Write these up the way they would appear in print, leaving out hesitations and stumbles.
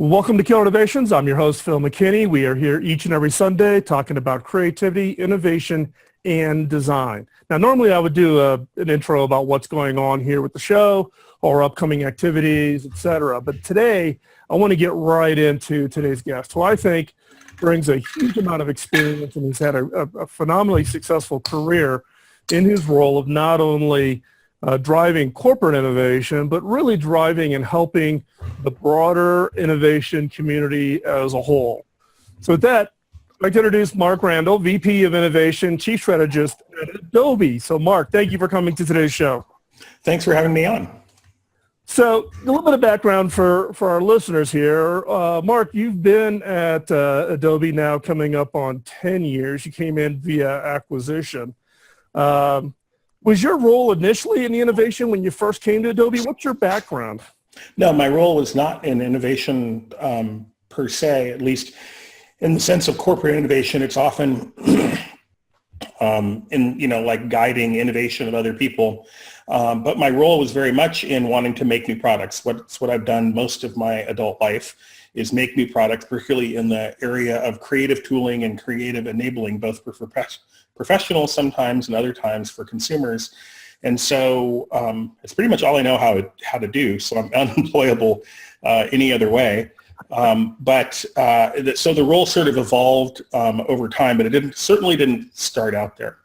Well, welcome to Killer Innovations. I'm your host, Phil McKinney. We are here each and every Sunday talking about creativity, innovation, and design. Now, normally I would do an intro about what's going on here with the show or upcoming activities, etc. But today, I want to get right into today's guest, who I think brings a huge amount of experience, and he's had a phenomenally successful career in his role of not only driving corporate innovation, but really driving and helping the broader innovation community as a whole. So with that, I'd like to introduce Mark Randall, VP of Innovation, Chief Strategist at Adobe. So Mark, thank you for coming to today's show. Thanks for having me on. So a little bit of background for our listeners here. Mark, you've been at Adobe now coming up on 10 years. You came in via acquisition. Was your role initially in the innovation when you first came to Adobe? What's your background? No, my role was not in innovation per se, at least in the sense of corporate innovation. It's often like guiding innovation of other people. But my role was very much in wanting to make new products. That's what I've done most of my adult life, is make new products, particularly in the area of creative tooling and creative enabling, both for professionals sometimes and other times for consumers. And so it's pretty much all I know how to do. So I'm unemployable any other way. So the role sort of evolved over time, but it certainly didn't start out there.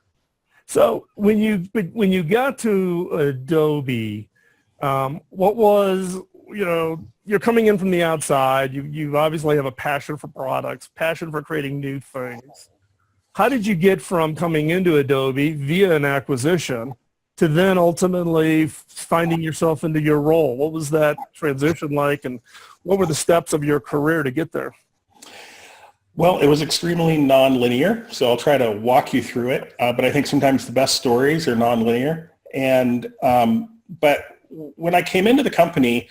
So when you got to Adobe, what was, you're coming in from the outside. You obviously have a passion for products, passion for creating new things. How did you get from coming into Adobe via an acquisition to then ultimately finding yourself into your role? What was that transition like, and what were the steps of your career to get there? Well, it was extremely nonlinear, so I'll try to walk you through it. But I think sometimes the best stories are nonlinear. But when I came into the company,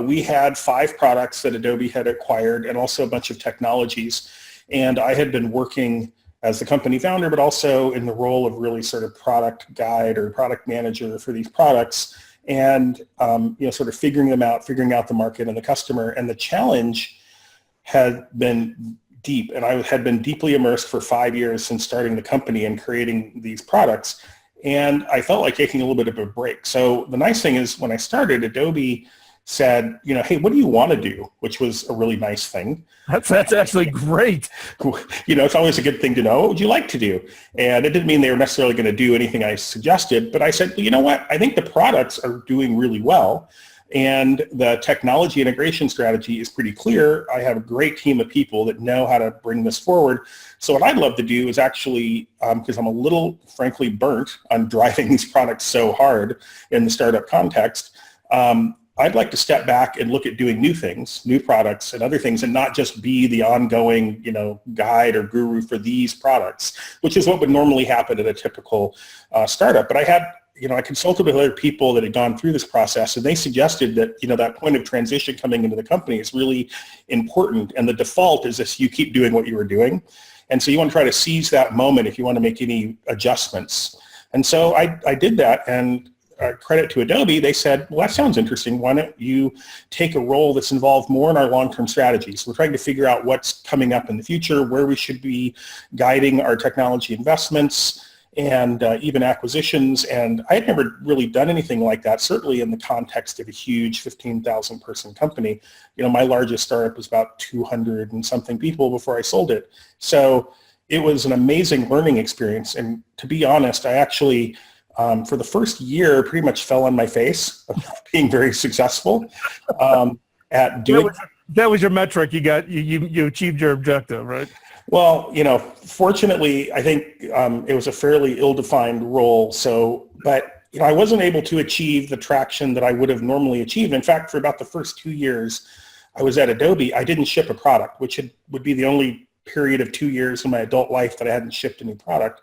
we had 5 products that Adobe had acquired and also a bunch of technologies. And I had been working as the company founder, but also in the role of really sort of product guide or product manager for these products, and sort of figuring out the market and the customer. And the challenge had been deep, and I had been deeply immersed for 5 years since starting the company and creating these products. And I felt like taking a little bit of a break. So the nice thing is, when I started, Adobe said, hey, what do you want to do? Which was a really nice thing. That's actually great. It's always a good thing to know. What would you like to do? And it didn't mean they were necessarily going to do anything I suggested, but I said, well, you know what? I think the products are doing really well, and the technology integration strategy is pretty clear. I have a great team of people that know how to bring this forward. So what I'd love to do is actually, because I'm a little, frankly, burnt on driving these products so hard in the startup context, I'd like to step back and look at doing new things, new products and other things, and not just be the ongoing, guide or guru for these products, which is what would normally happen at a typical startup. But I consulted with other people that had gone through this process, and they suggested that, that point of transition coming into the company is really important. And the default is this: you keep doing what you were doing. And so you want to try to seize that moment if you want to make any adjustments. And so I did that, and credit to Adobe, they said, well, that sounds interesting. Why don't you take a role that's involved more in our long-term strategies? We're trying to figure out what's coming up in the future, where we should be guiding our technology investments and even acquisitions. And I had never really done anything like that, certainly in the context of a huge 15,000 person company. My largest startup was about 200 and something people before I sold it. So it was an amazing learning experience. And to be honest, I actually, for the first year, pretty much fell on my face of being very successful at doing. That was your metric. You achieved your objective, right? Well, fortunately, I think it was a fairly ill-defined role. But I wasn't able to achieve the traction that I would have normally achieved. In fact, for about the first 2 years I was at Adobe, I didn't ship a product, which would be the only period of 2 years in my adult life that I hadn't shipped any product.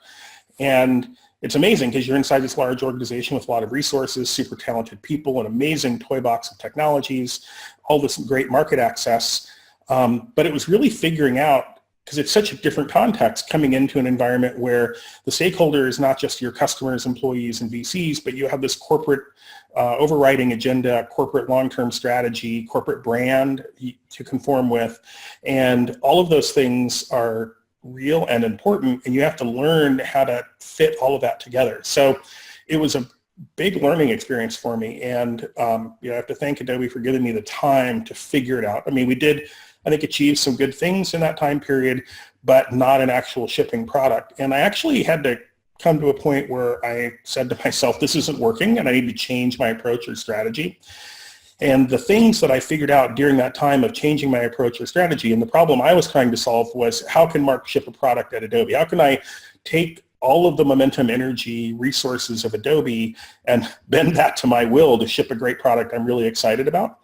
And it's amazing because you're inside this large organization with a lot of resources, super talented people, an amazing toy box of technologies, all this great market access. But it was really figuring out because it's such a different context coming into an environment where the stakeholder is not just your customers, employees, and VCs, but you have this corporate overriding agenda, corporate long-term strategy, corporate brand to conform with. And all of those things are real and important, and you have to learn how to fit all of that together. So it was a big learning experience for me, and I have to thank Adobe for giving me the time to figure it out. I mean, we did, I think, achieve some good things in that time period, but not an actual shipping product. And I actually had to come to a point where I said to myself, this isn't working, and I need to change my approach or strategy. And the things that I figured out during that time of changing my approach or strategy, and the problem I was trying to solve was, how can Mark ship a product at Adobe? How can I take all of the momentum, energy, resources of Adobe and bend that to my will to ship a great product I'm really excited about?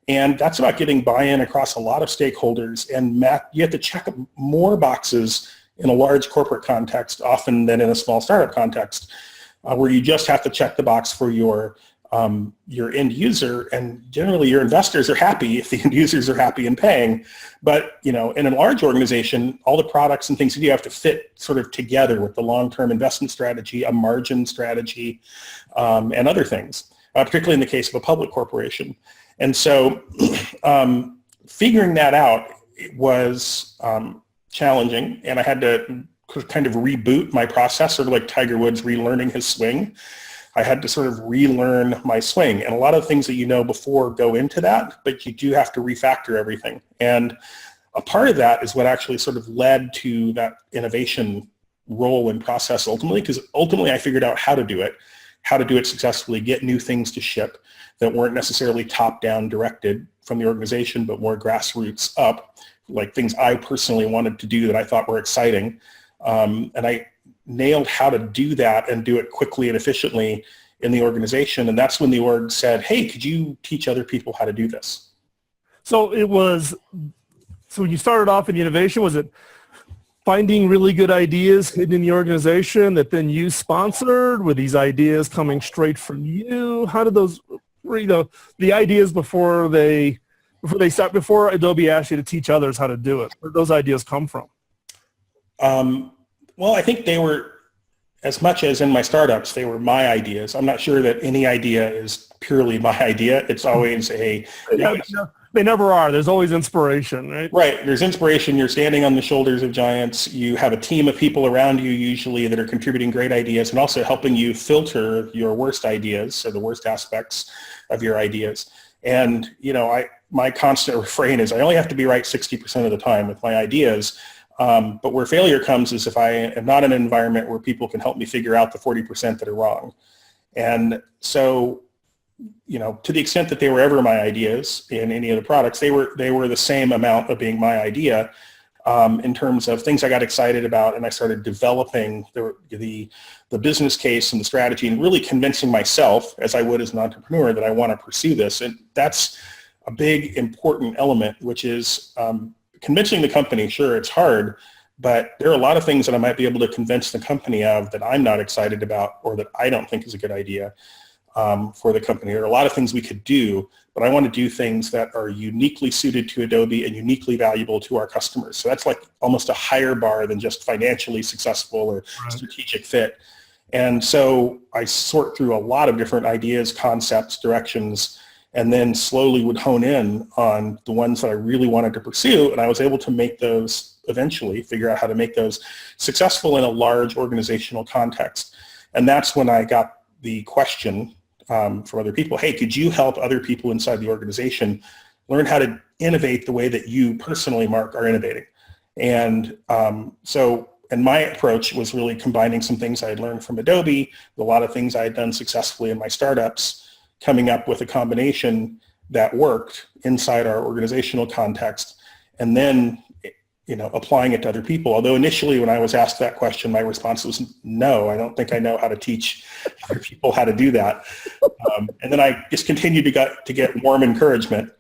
And that's about getting buy-in across a lot of stakeholders. And you have to check more boxes in a large corporate context often than in a small startup context, where you just have to check the box for your end user, and generally your investors are happy if the end users are happy and paying. But in a large organization, all the products and things that you have to fit sort of together with the long-term investment strategy, a margin strategy, and other things, particularly in the case of a public corporation. And so figuring that out was challenging, and I had to kind of reboot my process, sort of like Tiger Woods relearning his swing. I had to sort of relearn my swing, and a lot of things that you know before go into that, but you do have to refactor everything. And a part of that is what actually sort of led to that innovation role and process ultimately, because ultimately I figured out how to do it successfully, get new things to ship that weren't necessarily top-down directed from the organization, but more grassroots up, like things I personally wanted to do that I thought were exciting. And I nailed how to do that and do it quickly and efficiently in the organization. And that's when the org said, hey, could you teach other people how to do this? So when you started off in innovation, was it finding really good ideas hidden in the organization that then you sponsored? Were these ideas coming straight from you? How did those, the ideas before Adobe asked you to teach others how to do it? Where did those ideas come from? Well, I think they were, as much as in my startups, they were my ideas. I'm not sure that any idea is purely my idea. It's always they never are. There's always inspiration, right? Right. There's inspiration. You're standing on the shoulders of giants. You have a team of people around you usually that are contributing great ideas and also helping you filter your worst ideas or the worst aspects of your ideas. And, my constant refrain is I only have to be right 60% of the time with my ideas. But where failure comes is if I am not in an environment where people can help me figure out the 40% that are wrong. And so, to the extent that they were ever my ideas in any of the products, they were the same amount of being my idea in terms of things I got excited about, and I started developing the business case and the strategy and really convincing myself, as I would as an entrepreneur, that I want to pursue this. And that's a big, important element, which is convincing the company. Sure, it's hard, but there are a lot of things that I might be able to convince the company of that I'm not excited about or that I don't think is a good idea for the company. There are a lot of things we could do, but I want to do things that are uniquely suited to Adobe and uniquely valuable to our customers. So that's like almost a higher bar than just financially successful or strategic fit. And so I sort through a lot of different ideas, concepts, directions, and then slowly would hone in on the ones that I really wanted to pursue. And I was able to make those eventually, figure out how to make those successful in a large organizational context. And that's when I got the question from other people, hey, could you help other people inside the organization learn how to innovate the way that you personally, Mark, are innovating? And and my approach was really combining some things I had learned from Adobe, a lot of things I had done successfully in my startups, coming up with a combination that worked inside our organizational context, and then applying it to other people. Although initially when I was asked that question, my response was no, I don't think I know how to teach other people how to do that. And then I just continued to get warm encouragement,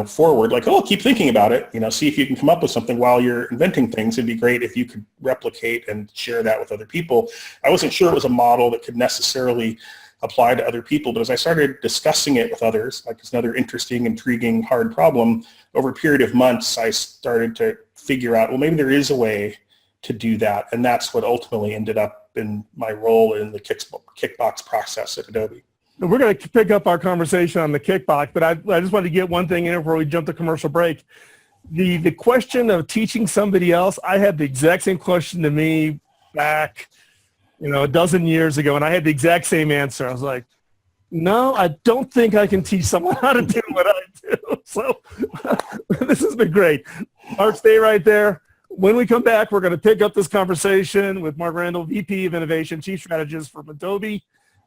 forward, like, oh, keep thinking about it, see if you can come up with something while you're inventing things. It'd be great if you could replicate and share that with other people. I wasn't sure it was a model that could necessarily apply to other people, but as I started discussing it with others, like it's another interesting, intriguing, hard problem, over a period of months, I started to figure out, well, maybe there is a way to do that. And that's what ultimately ended up in my role in the Kickbox process at Adobe. We're going to pick up our conversation on the Kickbox, but I just wanted to get one thing in before we jump to commercial break. The question of teaching somebody else, I had the exact same question to me back, a dozen years ago, and I had the exact same answer. I was like, no, I don't think I can teach someone how to do what I do. So this has been great. Mark, stay right there. When we come back, we're going to pick up this conversation with Mark Randall, VP of Innovation, Chief Strategist from Adobe,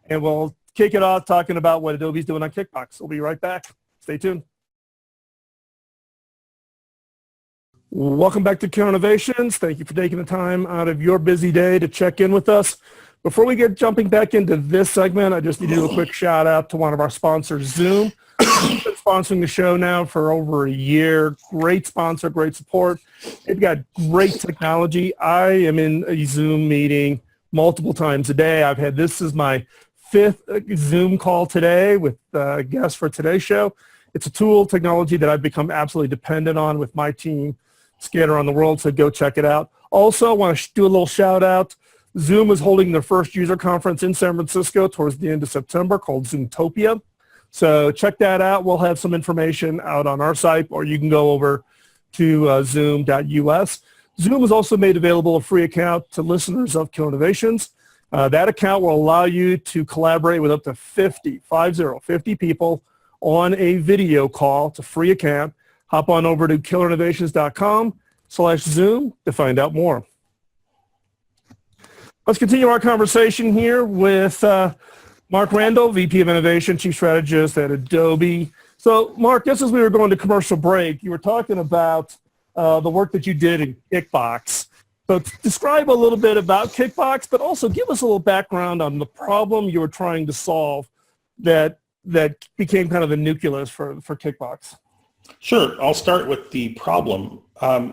and we'll kick it off talking about what Adobe's doing on Kickbox. We'll be right back. Stay tuned. Welcome back to Innovations. Thank you for taking the time out of your busy day to check in with us. Before we get jumping back into this segment, I just need to do a quick shout out to one of our sponsors, Zoom. We've been sponsoring the show now for over a year. Great sponsor, great support. They've got great technology. I am in a Zoom meeting multiple times a day. This is my 5th Zoom call today with guests for today's show. It's a tool technology that I've become absolutely dependent on with my team scattered around the world, so go check it out. Also, I want to do a little shout out. Zoom is holding their first user conference in San Francisco towards the end of September called Zoomtopia. So check that out. We'll have some information out on our site, or you can go over to zoom.us. Zoom has also made available a free account to listeners of Kill Innovations. That account will allow you to collaborate with up to 50 people on a video call. It's a free account. Hop on over to killerinnovations.com/Zoom to find out more. Let's continue our conversation here with Mark Randall, VP of Innovation, Chief Strategist at Adobe. So, Mark, just as we were going to commercial break, you were talking about the work that you did in Kickbox. So describe a little bit about Kickbox, but also give us a little background on the problem you were trying to solve that became kind of the nucleus for Kickbox. Sure. I'll start with the problem.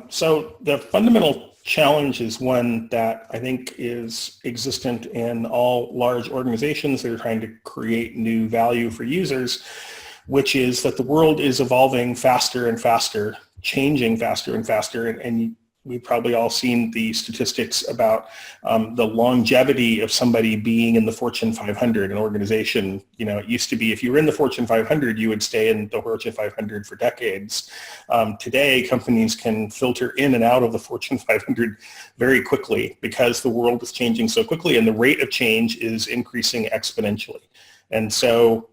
So the fundamental challenge is one that I think is existent in all large organizations that are trying to create new value for users, which is that the world is evolving faster and faster, changing faster and faster, and we've probably all seen the statistics about the longevity of somebody being in the Fortune 500, an organization. It used to be if you were in the Fortune 500, you would stay in the Fortune 500 for decades. Today, companies can filter in and out of the Fortune 500 very quickly because the world is changing so quickly and the rate of change is increasing exponentially. And so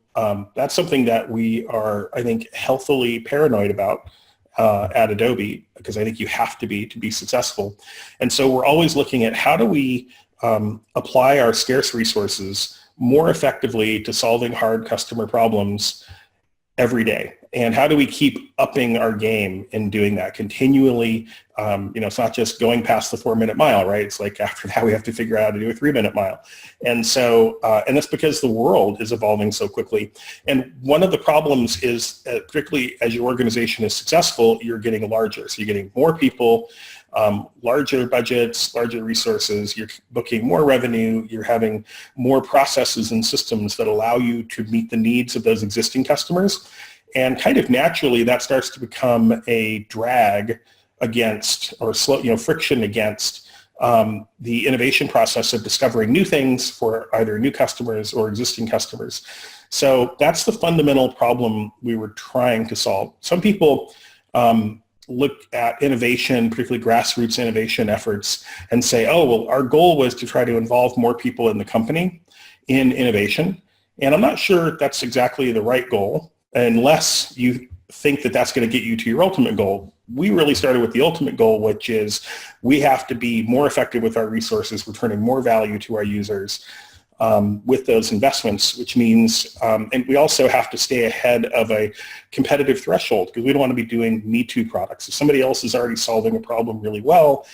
that's something that we are, I think, healthily paranoid about at Adobe, because I think you have to be successful. And so we're always looking at how do we apply our scarce resources more effectively to solving hard customer problems every day. And how do we keep upping our game in doing that continually? It's not just going past the 4-minute mile, right? It's like after that, we have to figure out how to do a 3-minute mile. And so, and that's because the world is evolving so quickly. And one of the problems is, particularly as your organization is successful, you're getting larger. So you're getting more people, larger budgets, larger resources, you're booking more revenue, you're having more processes and systems that allow you to meet the needs of those existing customers. And kind of naturally, that starts to become a drag against, or friction against the innovation process of discovering new things for either new customers or existing customers. So that's the fundamental problem we were trying to solve. Some people look at innovation, particularly grassroots innovation efforts, and say, oh, well, our goal was to try to involve more people in the company in innovation. And I'm not sure that's exactly the right goal, unless you think that that's going to get you to your ultimate goal. We really started with the ultimate goal, which is we have to be more effective with our resources, returning more value to our users with those investments, which means, and we also have to stay ahead of a competitive threshold, because we don't want to be doing Me Too products. If somebody else is already solving a problem really well,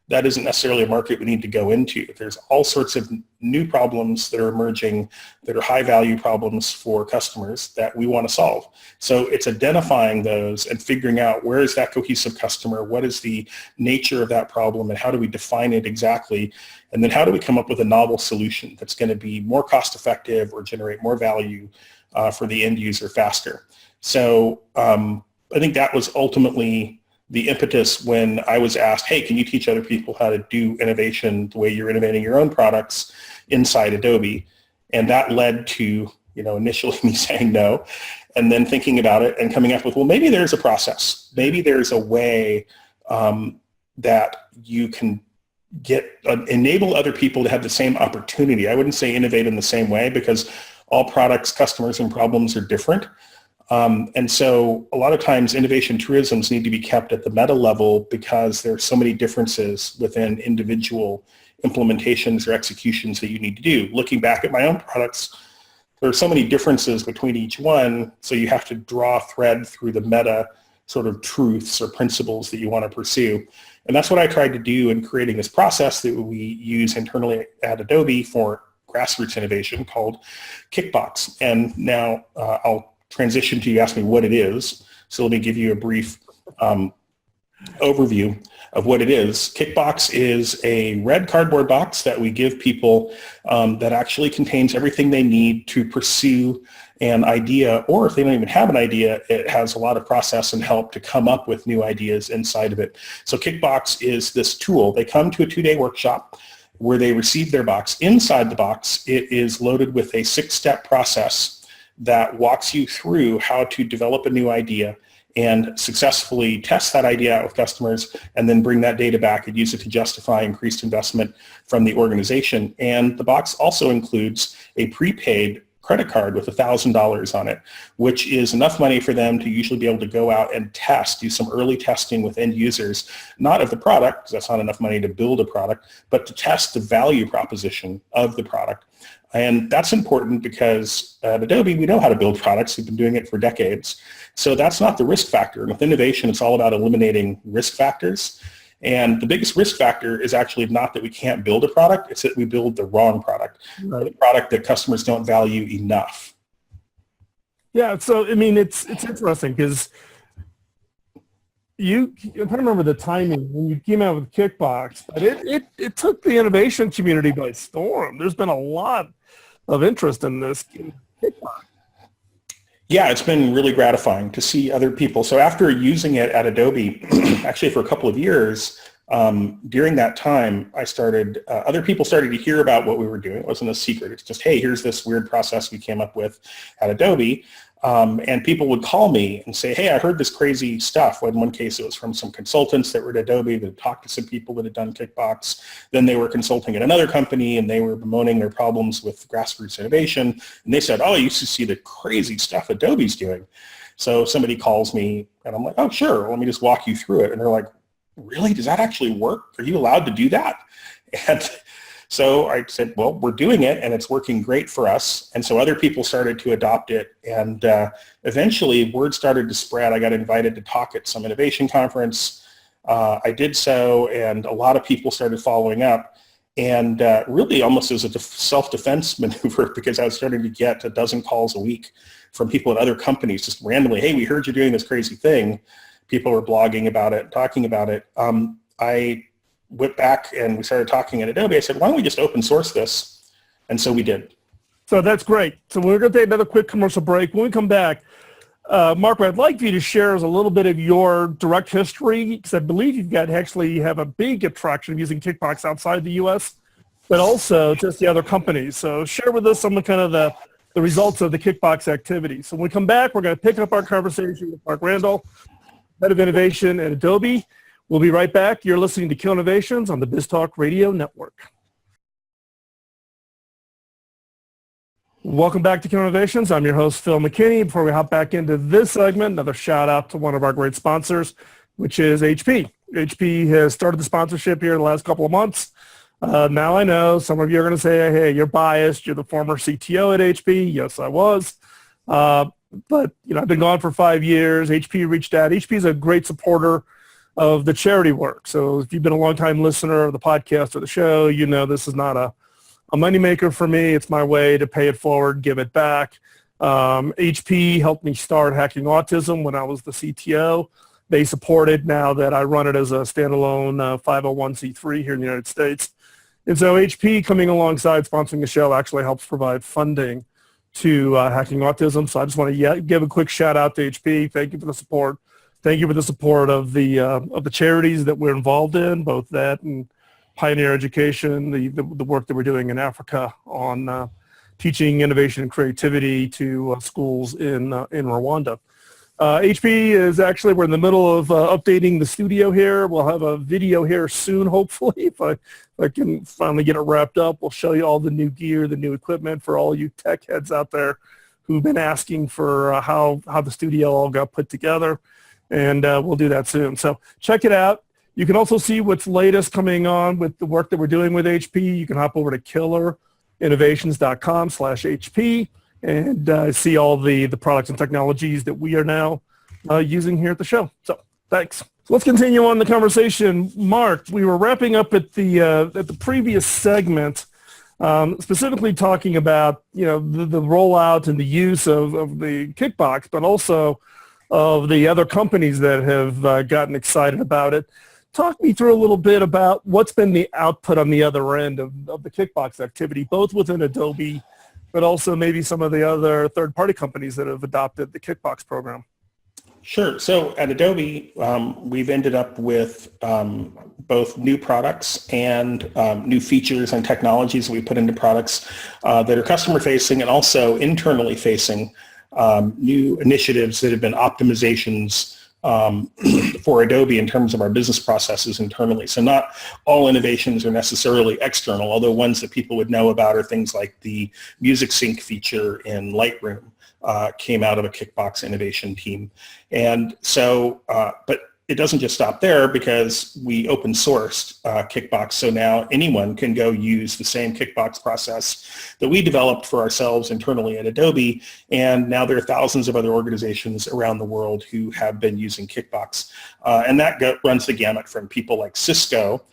that isn't necessarily a market we need to go into. There's all sorts of new problems that are emerging that are high value problems for customers that we want to solve. So it's identifying those and figuring out where is that cohesive customer, what is the nature of that problem, and how do we define it exactly, and then how do we come up with a novel solution that's going to be more cost effective or generate more value for the end user faster. So I think that was ultimately the impetus when I was asked, hey, can you teach other people how to do innovation the way you're innovating your own products inside Adobe? And that led to, initially me saying no, and then thinking about it and coming up with, well, maybe there's a process. Maybe there's a way that you can enable other people to have the same opportunity. I wouldn't say innovate in the same way because all products, customers, and problems are different. And so a lot of times innovation truisms need to be kept at the meta level because there are so many differences within individual implementations or executions that you need to do. Looking back at my own products, there are so many differences between each one, so you have to draw a thread through the meta sort of truths or principles that you want to pursue. And that's what I tried to do in creating this process that we use internally at Adobe for grassroots innovation called Kickbox. And now I'll transition to you ask me what it is. So let me give you a brief overview of what it is. Kickbox is a red cardboard box that we give people that actually contains everything they need to pursue an idea, or if they don't even have an idea, it has a lot of process and help to come up with new ideas inside of it. So Kickbox is this tool. They come to a 2-day workshop where they receive their box. Inside the box, it is loaded with a 6-step process that walks you through how to develop a new idea and successfully test that idea out with customers and then bring that data back and use it to justify increased investment from the organization. And the box also includes a prepaid credit card with $1,000 on it, which is enough money for them to usually be able to go out and do some early testing with end users, not of the product, because that's not enough money to build a product, but to test the value proposition of the product. And that's important because at Adobe, we know how to build products. We've been doing it for decades. So that's not the risk factor. And with innovation, it's all about eliminating risk factors. And the biggest risk factor is actually not that we can't build a product, it's that we build the wrong product, or the product that customers don't value enough. Yeah, so I mean, it's interesting because I'm trying to remember the timing when you came out with Kickbox, but it took the innovation community by storm. There's been a lot of interest in this Kickbox. Yeah, it's been really gratifying to see other people. So after using it at Adobe, actually for a couple of years, during that time, other people started to hear about what we were doing. It wasn't a secret. It's just, hey, here's this weird process we came up with at Adobe. And people would call me and say, hey, I heard this crazy stuff. In one case, it was from some consultants that were at Adobe that talked to some people that had done Kickbox. Then they were consulting at another company, and they were bemoaning their problems with grassroots innovation. And they said, oh, I used to see the crazy stuff Adobe's doing. So somebody calls me, and I'm like, oh, sure. Let me just walk you through it. And they're like, really? Does that actually work? Are you allowed to do that? And so I said, well, we're doing it, and it's working great for us. And so other people started to adopt it, and eventually word started to spread. I got invited to talk at some innovation conference. I did so, and a lot of people started following up. And really almost as a self-defense maneuver, because I was starting to get a dozen calls a week from people at other companies, just randomly, hey, we heard you're doing this crazy thing. People were blogging about it, talking about it. I went back and we started talking at Adobe. I said, why don't we just open source this? And so we did. So that's great. So we're going to take another quick commercial break. When we come back, Mark, I'd like you to share us a little bit of your direct history, because I believe you have a big attraction of using Kickbox outside the U.S., but also just the other companies. So share with us some of kind of the results of the Kickbox activity. So when we come back, we're going to pick up our conversation with Mark Randall, Head of Innovation at Adobe. We'll be right back. You're listening to Kill Innovations on the BizTalk Radio Network. Welcome back to Kill Innovations. I'm your host, Phil McKinney. Before we hop back into this segment, another shout out to one of our great sponsors, which is HP. HP has started the sponsorship here in the last couple of months. Now I know some of you are going to say, hey, you're biased. You're the former CTO at HP. Yes, I was. But I've been gone for 5 years. HP reached out. HP is a great supporter of the charity work. So if you've been a long-time listener of the podcast or the show, you know this is not a moneymaker for me. It's my way to pay it forward, give it back. HP helped me start Hacking Autism when I was the CTO. They support it now that I run it as a standalone 501c3 here in the United States. And so HP coming alongside sponsoring the show actually helps provide funding to Hacking Autism. So I just want to give a quick shout out to HP. Thank you for the support. thank you for the support of the charities that we're involved in, both that and Pioneer Education, the work that we're doing in Africa on teaching innovation and creativity to schools in Rwanda. HP is actually, we're in the middle of updating the studio here. We'll have a video here soon, hopefully, if I can finally get it wrapped up. We'll show you all the new gear, the new equipment for all you tech heads out there who've been asking for how the studio all got put together. And we'll do that soon. So check it out. You can also see what's latest coming on with the work that we're doing with HP. You can hop over to killerinnovations.com/HP and see all the products and technologies that we are now using here at the show. So thanks. So let's continue on the conversation. Mark, we were wrapping up at the previous segment, specifically talking about the rollout and the use of the Kickbox, but also of the other companies that have gotten excited about it. Talk me through a little bit about what's been the output on the other end of the Kickbox activity, both within Adobe, but also maybe some of the other third-party companies that have adopted the Kickbox program. Sure. So at Adobe, we've ended up with both new products and new features and technologies we put into products that are customer-facing and also internally facing, new initiatives that have been optimizations for Adobe in terms of our business processes internally. So not all innovations are necessarily external, although ones that people would know about are things like the music sync feature in Lightroom came out of a Kickbox innovation team. And so, but it doesn't just stop there because we open sourced Kickbox. So now anyone can go use the same Kickbox process that we developed for ourselves internally at Adobe. And now there are thousands of other organizations around the world who have been using Kickbox. And that runs the gamut from people like Cisco,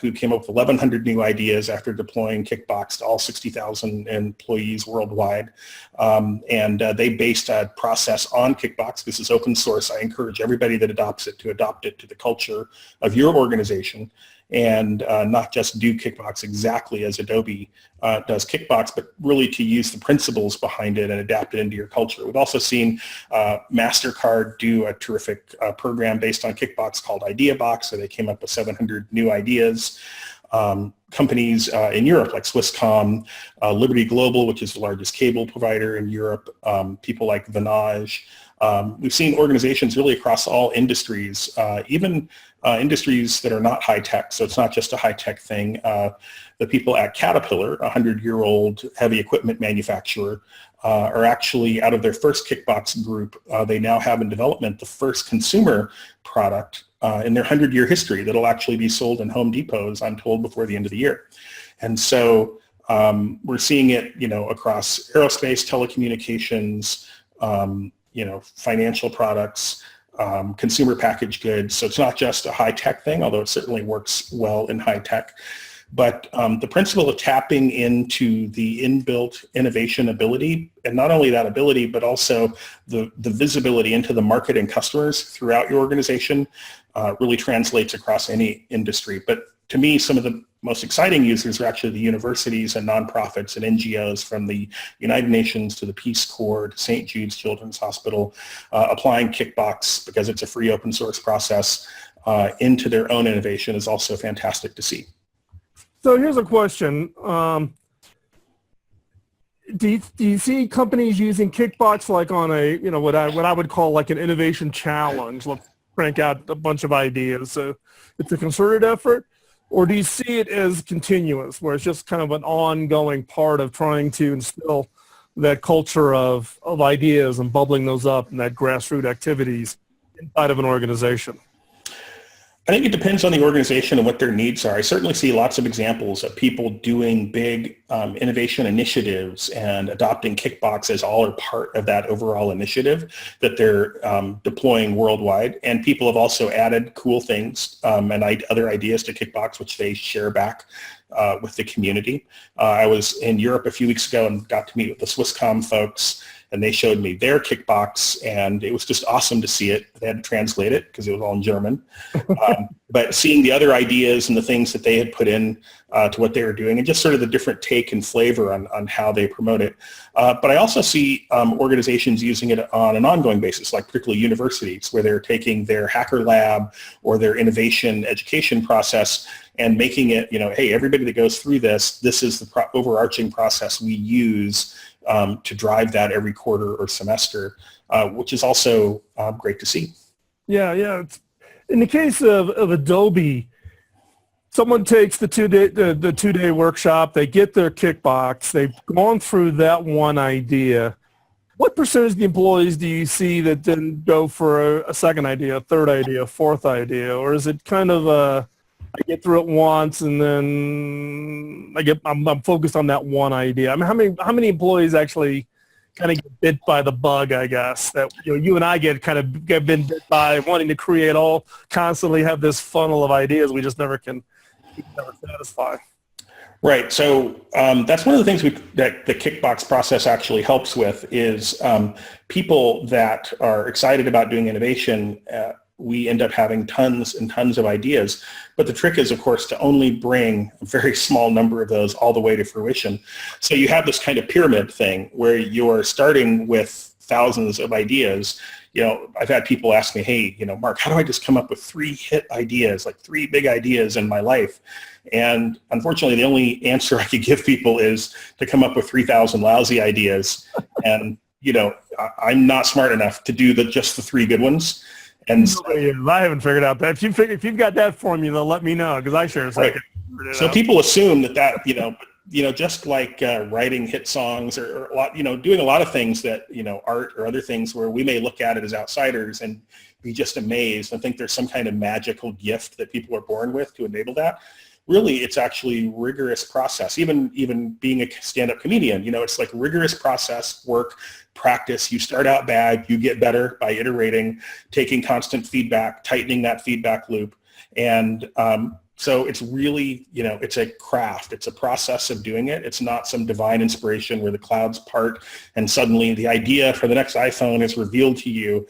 who came up with 1,100 new ideas after deploying Kickbox to all 60,000 employees worldwide. And they based a process on Kickbox. This is open source. I encourage everybody that adopts it to adopt it to the culture of your organization and not just do Kickbox exactly as Adobe does Kickbox, but really to use the principles behind it and adapt it into your culture. We've also seen MasterCard do a terrific program based on Kickbox called IdeaBox, so they came up with 700 new ideas. Companies in Europe like Swisscom, Liberty Global, which is the largest cable provider in Europe, people like Vanage. We've seen organizations really across all industries, even industries that are not high tech. So it's not just a high tech thing. The people at Caterpillar, a 100-year-old heavy equipment manufacturer, are actually out of their first Kickbox group. They now have in development the first consumer product in their 100-year history that'll actually be sold in Home Depots, I'm told, before the end of the year. And so we're seeing it, across aerospace, telecommunications, financial products, consumer packaged goods. So it's not just a high-tech thing, although it certainly works well in high-tech. But the principle of tapping into the inbuilt innovation ability, and not only that ability, but also the visibility into the market and customers throughout your organization really translates across any industry. But to me, some of the most exciting users are actually the universities and nonprofits and NGOs, from the United Nations to the Peace Corps to St. Jude's Children's Hospital, applying Kickbox because it's a free open source process into their own innovation is also fantastic to see. So here's a question. Do you see companies using Kickbox like on a, what I would call like an innovation challenge? Let's crank out a bunch of ideas. So it's a concerted effort, or do you see it as continuous, where it's just kind of an ongoing part of trying to instill that culture of ideas and bubbling those up and that grassroots activities inside of an organization? I think it depends on the organization and what their needs are. I certainly see lots of examples of people doing big innovation initiatives and adopting Kickbox as all or part of that overall initiative that they're deploying worldwide. And people have also added cool things and other ideas to Kickbox, which they share back with the community. I was in Europe a few weeks ago and got to meet with the Swisscom folks. and they showed me their Kickbox, and it was just awesome to see it. They had to translate it because it was all in German. But seeing the other ideas and the things that they had put in to what they were doing, and just sort of the different take and flavor on how they promote it. But I also see organizations using it on an ongoing basis, like particularly universities, where they're taking their hacker lab or their innovation education process and making it, hey, everybody that goes through this is the overarching process we use to drive that every quarter or semester, which is also great to see. Yeah. In the case of Adobe, someone takes the two-day workshop, they get their Kickbox, they've gone through that one idea. What percentage of the employees do you see that then go for a second idea, a third idea, a fourth idea, or is it kind of I get through it once and then I'm focused on that one idea? I mean, how many employees actually kind of get bit by the bug, I guess, that you and I get been bit by wanting to create constantly have this funnel of ideas we just never satisfy. Right. So that's one of the things that the Kickbox process actually helps with is people that are excited about doing innovation. We end up having tons and tons of ideas. But the trick is, of course, to only bring a very small number of those all the way to fruition. So you have this kind of pyramid thing where you're starting with thousands of ideas. I've had people ask me, hey, Mark, how do I just come up with 3 hit ideas, like 3 big ideas in my life? And unfortunately, the only answer I could give people is to come up with 3,000 lousy ideas. And, I'm not smart enough to do just the 3 good ones. And I haven't figured out that. If you've got that formula, let me know, because I sure as heck figured it So out. people assume that just like writing hit songs or a lot, doing a lot of things that art or other things where we may look at it as outsiders and be just amazed and think there's some kind of magical gift that people are born with to enable that. Really, it's actually rigorous process. Even being a stand-up comedian, it's like rigorous process, work, practice. You start out bad, you get better by iterating, taking constant feedback, tightening that feedback loop. And so it's really, it's a craft. It's a process of doing it. It's not some divine inspiration where the clouds part and suddenly the idea for the next iPhone is revealed to you.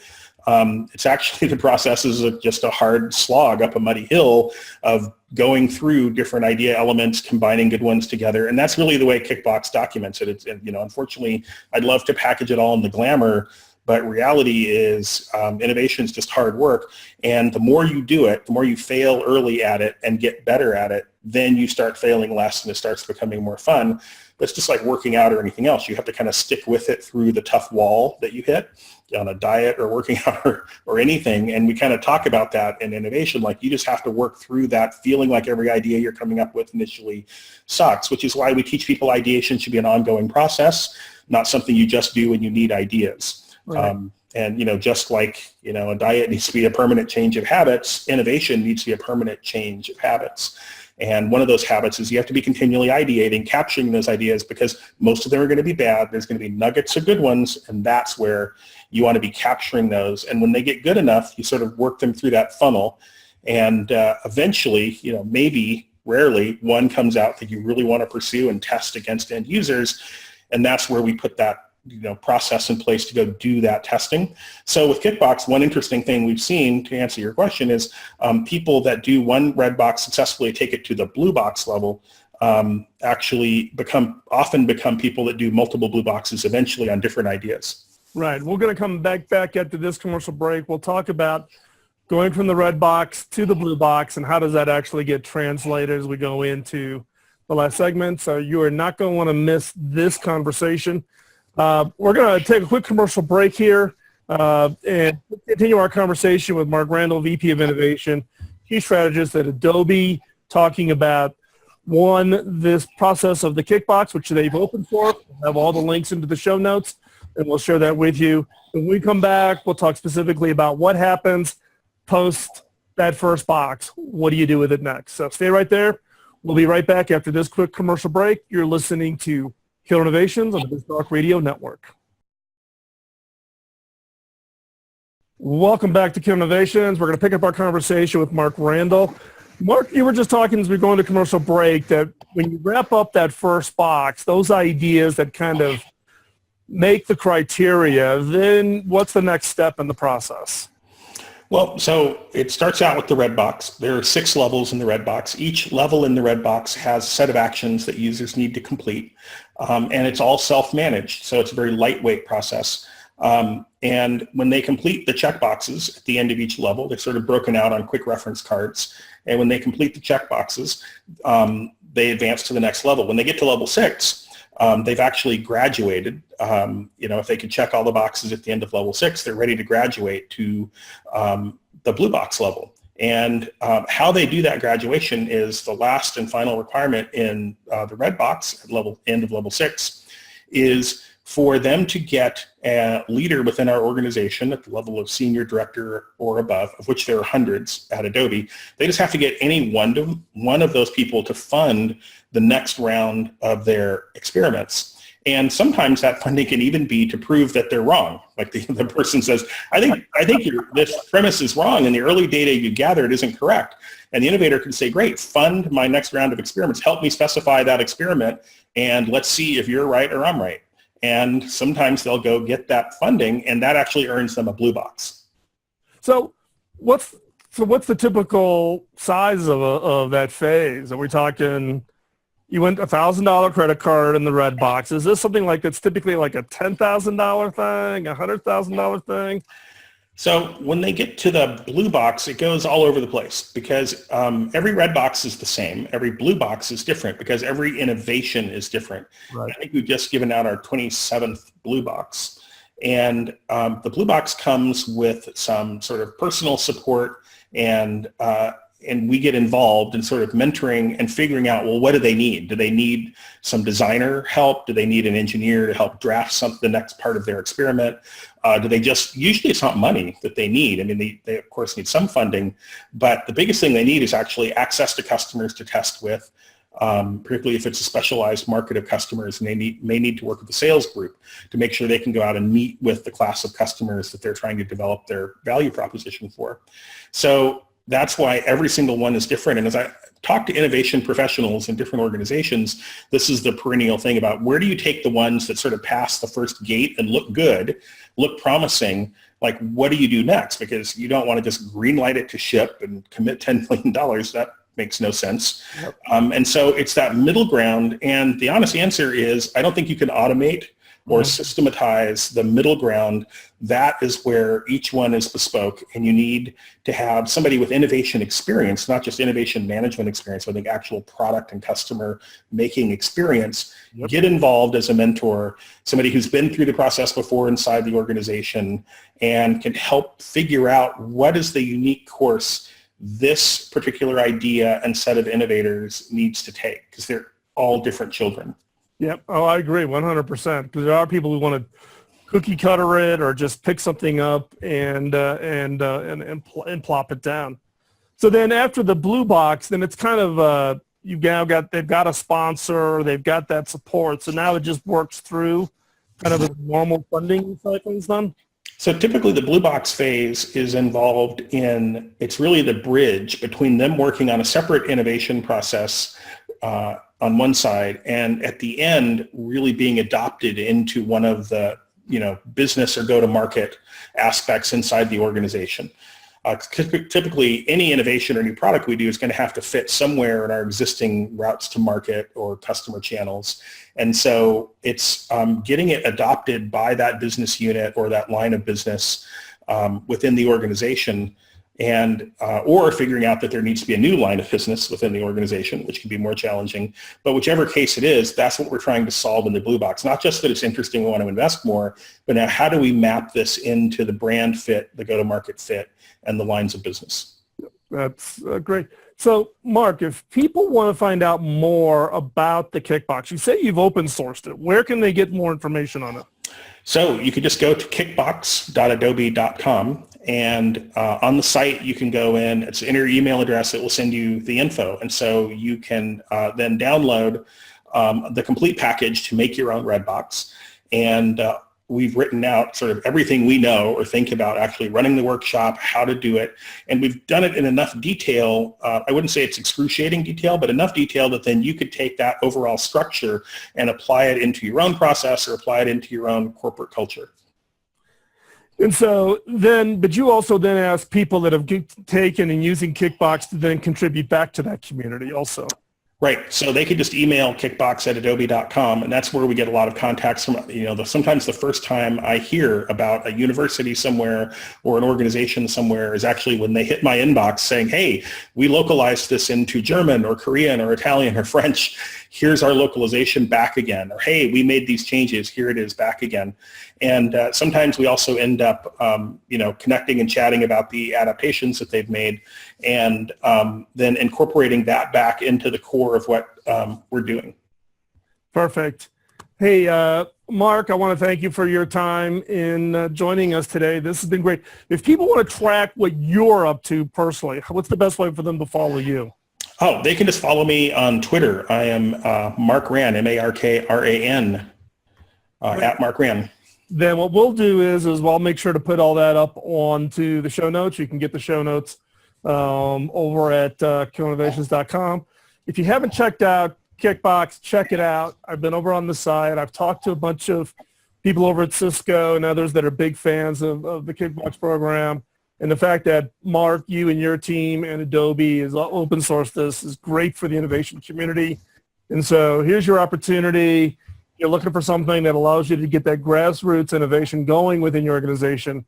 It's actually the process is just a hard slog up a muddy hill of going through different idea elements, combining good ones together. And that's really the way Kickbox documents it. It's, unfortunately, I'd love to package it all in the glamour, but reality is innovation is just hard work. And the more you do it, the more you fail early at it and get better at it, then you start failing less and it starts becoming more fun. But it's just like working out or anything else. You have to kind of stick with it through the tough wall that you hit on a diet or working out or anything. And we kind of talk about that in innovation. Like you just have to work through that feeling like every idea you're coming up with initially sucks, which is why we teach people ideation should be an ongoing process, not something you just do when you need ideas. Right. And, just like, a diet needs to be a permanent change of habits, innovation needs to be a permanent change of habits. And one of those habits is you have to be continually ideating, capturing those ideas because most of them are going to be bad. There's going to be nuggets of good ones, and that's where you want to be capturing those. And when they get good enough, you sort of work them through that funnel. And eventually, maybe, rarely, one comes out that you really want to pursue and test against end users. And that's where we put that process in place to go do that testing. So with Kickbox, one interesting thing we've seen, to answer your question, is people that do one red box successfully take it to the blue box level actually often become people that do multiple blue boxes eventually on different ideas. Right. We're going to come back after this commercial break. We'll talk about going from the red box to the blue box and how does that actually get translated as we go into the last segment. So you are not going to want to miss this conversation. We're going to take a quick commercial break here and continue our conversation with Mark Randall, VP of Innovation, Chief Strategist at Adobe, talking about, this process of the Kickbox, which they've opened for. We'll have all the links into the show notes, and we'll share that with you. When we come back, we'll talk specifically about what happens post that first box. What do you do with it next? So stay right there. We'll be right back after this quick commercial break. You're listening to Killer Innovations on the BizTalk Radio Network. Welcome back to Killer Innovations. We're going to pick up our conversation with Mark Randall. Mark, you were just talking as we go into commercial break that when you wrap up that first box, those ideas that kind of make the criteria, then what's the next step in the process? Well, so it starts out with the red box. There are 6 levels in the red box. Each level in the red box has a set of actions that users need to complete, and it's all self-managed, so it's a very lightweight process. And when they complete the checkboxes at the end of each level, they're sort of broken out on quick reference cards, and when they complete the checkboxes, they advance to the next level. When they get to level 6, they've actually graduated. If they can check all the boxes at the end of level 6, they're ready to graduate to the blue box level. And how they do that graduation is the last and final requirement in the red box at end of level 6 is for them to get a leader within our organization at the level of senior director or above, of which there are hundreds at Adobe. They just have to get any one of those people to fund the next round of their experiments. And sometimes that funding can even be to prove that they're wrong. Like the person says, I think this premise is wrong and the early data you gathered isn't correct. And the innovator can say, great, fund my next round of experiments. Help me specify that experiment and let's see if you're right or I'm right. And sometimes they'll go get that funding and that actually earns them a blue box. So what's the typical size of that phase? Are we talking, you went $1,000 credit card in the red box. Is this something like that's typically like a $10,000 thing, a $100,000 thing? So when they get to the blue box, it goes all over the place because every red box is the same. Every blue box is different because every innovation is different. Right. I think we've just given out our 27th blue box. And the blue box comes with some sort of personal support and we get involved in sort of mentoring and figuring out, well, what do they need? Do they need some designer help? Do they need an engineer to help draft the next part of their experiment? Do they usually it's not money that they need. I mean, they of course need some funding, but the biggest thing they need is actually access to customers to test with, particularly if it's a specialized market of customers, and they may need to work with the sales group to make sure they can go out and meet with the class of customers that they're trying to develop their value proposition for. So that's why every single one is different. And as I talk to innovation professionals in different organizations, this is the perennial thing about where do you take the ones that sort of pass the first gate and look good, look promising, like what do you do next? Because you don't want to just green light it to ship and commit $10 million. That makes no sense. Yep. And so it's that middle ground. And the honest answer is I don't think you can automate or systematize the middle ground. That is where each one is bespoke, and you need to have somebody with innovation experience, not just innovation management experience, but I think actual product and customer making experience. Yep. Get involved as a mentor, somebody who's been through the process before inside the organization and can help figure out what is the unique course this particular idea and set of innovators needs to take, because they're all different children. Yep. Oh, I agree 100%. Because there are people who want to cookie cutter it or just pick something up and plop it down. So then after the blue box, then it's kind of they've got a sponsor, they've got that support. So now it just works through kind of a normal funding cycles then. So typically the blue box phase is involved in, it's really the bridge between them working on a separate innovation process on one side, and at the end really being adopted into one of the business or go-to-market aspects inside the organization. Typically, any innovation or new product we do is going to have to fit somewhere in our existing routes to market or customer channels. And so it's getting it adopted by that business unit or that line of business within the organization, and or figuring out that there needs to be a new line of business within the organization, which can be more challenging. But whichever case it is, that's what we're trying to solve in the blue box. Not just that it's interesting, we want to invest more, but now how do we map this into the brand fit, the go-to-market fit, and the lines of business? That's great. So, Mark, if people want to find out more about the Kickbox, you say you've open sourced it. Where can they get more information on it? So you could just go to kickbox.adobe.com, and on the site you can go in, it's enter your email address, it will send you the info. And so you can then download the complete package to make your own Redbox. And we've written out sort of everything we know or think about actually running the workshop, how to do it. And we've done it in enough detail. I wouldn't say it's excruciating detail, but enough detail that then you could take that overall structure and apply it into your own process or apply it into your own corporate culture. And so then, but you also then ask people that have taken and using Kickbox to then contribute back to that community also. Right. So they could just email kickbox@adobe.com, and that's where we get a lot of contacts from, sometimes the first time I hear about a university somewhere or an organization somewhere is actually when they hit my inbox saying, hey, we localized this into German or Korean or Italian or French. Here's our localization back again. Or, hey, we made these changes. Here it is back again. And sometimes we also end up, connecting and chatting about the adaptations that they've made and then incorporating that back into the core of what we're doing. Perfect. Hey, Mark, I want to thank you for your time in joining us today. This has been great. If people want to track what you're up to personally, what's the best way for them to follow you? Oh, they can just follow me on Twitter. I am Mark Ran, MarkRan, at Mark Ran. Then what we'll do is we'll make sure to put all that up onto the show notes. You can get the show notes over at killinnovations.com. If you haven't checked out Kickbox, check it out. I've been over on the site. I've talked to a bunch of people over at Cisco and others that are big fans of the Kickbox program. And the fact that Mark, you and your team and Adobe is open source this is great for the innovation community. And so here's your opportunity. You're looking for something that allows you to get that grassroots innovation going within your organization.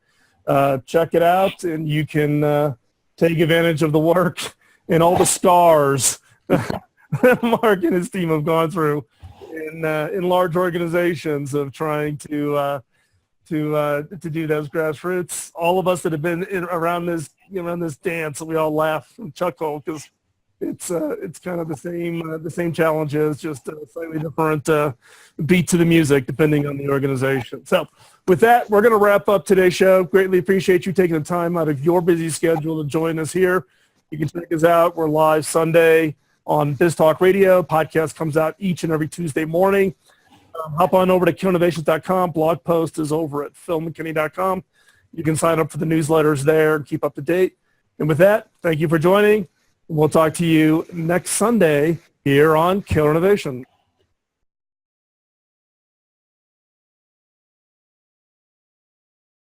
Check it out, and you can take advantage of the work and all the scars that Mark and his team have gone through in large organizations of trying to do those grassroots. All of us that have been around this dance, we all laugh and chuckle because it's kind of the same challenges, just a slightly different beat to the music depending on the organization. So with that, we're going to wrap up today's show. Greatly appreciate you taking the time out of your busy schedule to join us here. You can check us out. We're live Sunday on Biz Talk Radio. Podcast comes out each and every Tuesday morning. Hop on over to killinnovations.com. Blog post is over at philmckinney.com. You can sign up for the newsletters there and keep up to date. And with that, thank you for joining. We'll talk to you next Sunday here on Killer Innovation.